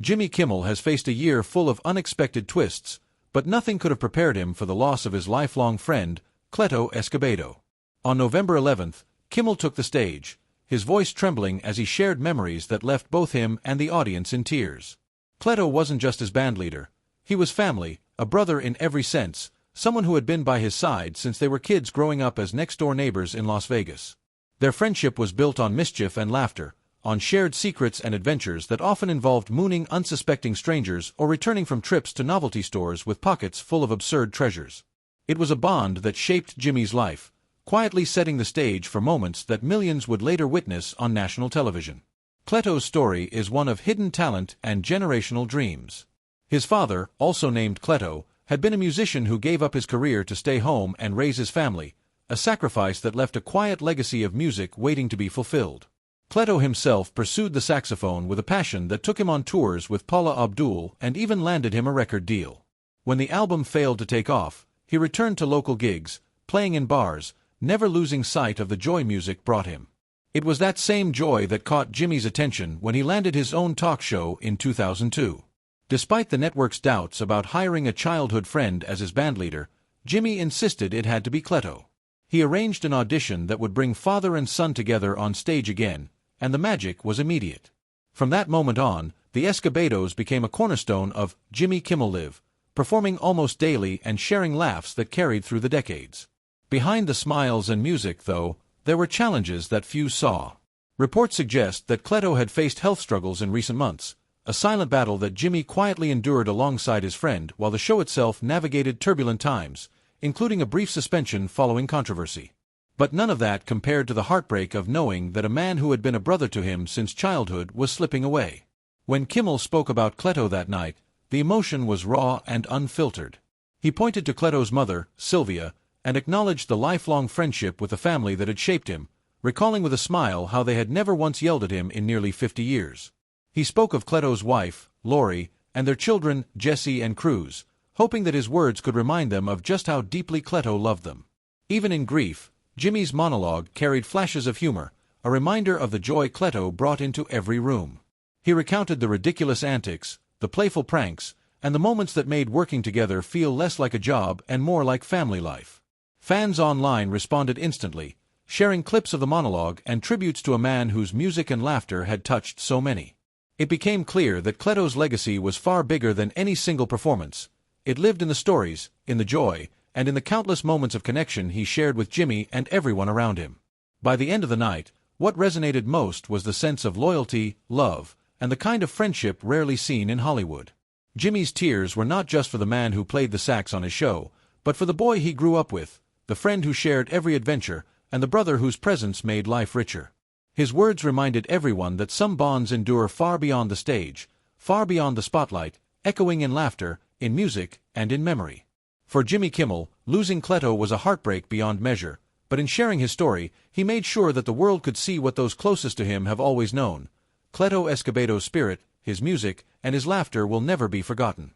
Jimmy Kimmel has faced a year full of unexpected twists, but nothing could have prepared him for the loss of his lifelong friend, Cleto Escobedo. On November 11th, Kimmel took the stage, his voice trembling as he shared memories that left both him and the audience in tears. Cleto wasn't just his bandleader. He was family, a brother in every sense, someone who had been by his side since they were kids growing up as next-door neighbors in Las Vegas. Their friendship was built on mischief and laughter, on shared secrets and adventures that often involved mooning unsuspecting strangers or returning from trips to novelty stores with pockets full of absurd treasures. It was a bond that shaped Jimmy's life, quietly setting the stage for moments that millions would later witness on national television. Cleto's story is one of hidden talent and generational dreams. His father, also named Cleto, had been a musician who gave up his career to stay home and raise his family, a sacrifice that left a quiet legacy of music waiting to be fulfilled. Cleto himself pursued the saxophone with a passion that took him on tours with Paula Abdul and even landed him a record deal. When the album failed to take off, he returned to local gigs, playing in bars, never losing sight of the joy music brought him. It was that same joy that caught Jimmy's attention when he landed his own talk show in 2002. Despite the network's doubts about hiring a childhood friend as his bandleader, Jimmy insisted it had to be Cleto. He arranged an audition that would bring father and son together on stage again, and the magic was immediate. From that moment on, the Escobedos became a cornerstone of Jimmy Kimmel Live, performing almost daily and sharing laughs that carried through the decades. Behind the smiles and music, though, there were challenges that few saw. Reports suggest that Cleto had faced health struggles in recent months, a silent battle that Jimmy quietly endured alongside his friend while the show itself navigated turbulent times, including a brief suspension following controversy. But none of that compared to the heartbreak of knowing that a man who had been a brother to him since childhood was slipping away. When Kimmel spoke about Cleto that night, the emotion was raw and unfiltered. He pointed to Cleto's mother, Sylvia, and acknowledged the lifelong friendship with the family that had shaped him, recalling with a smile how they had never once yelled at him in nearly 50 years. He spoke of Cleto's wife, Lori, and their children, Jesse and Cruz, hoping that his words could remind them of just how deeply Cleto loved them. Even in grief, Jimmy's monologue carried flashes of humor, a reminder of the joy Cleto brought into every room. He recounted the ridiculous antics, the playful pranks, and the moments that made working together feel less like a job and more like family life. Fans online responded instantly, sharing clips of the monologue and tributes to a man whose music and laughter had touched so many. It became clear that Cleto's legacy was far bigger than any single performance. It lived in the stories, in the joy, and in the countless moments of connection he shared with Jimmy and everyone around him. By the end of the night, what resonated most was the sense of loyalty, love, and the kind of friendship rarely seen in Hollywood. Jimmy's tears were not just for the man who played the sax on his show, but for the boy he grew up with, the friend who shared every adventure, and the brother whose presence made life richer. His words reminded everyone that some bonds endure far beyond the stage, far beyond the spotlight, echoing in laughter, in music, and in memory. For Jimmy Kimmel, losing Cleto was a heartbreak beyond measure, but in sharing his story, he made sure that the world could see what those closest to him have always known. Cleto Escobedo's spirit, his music, and his laughter will never be forgotten.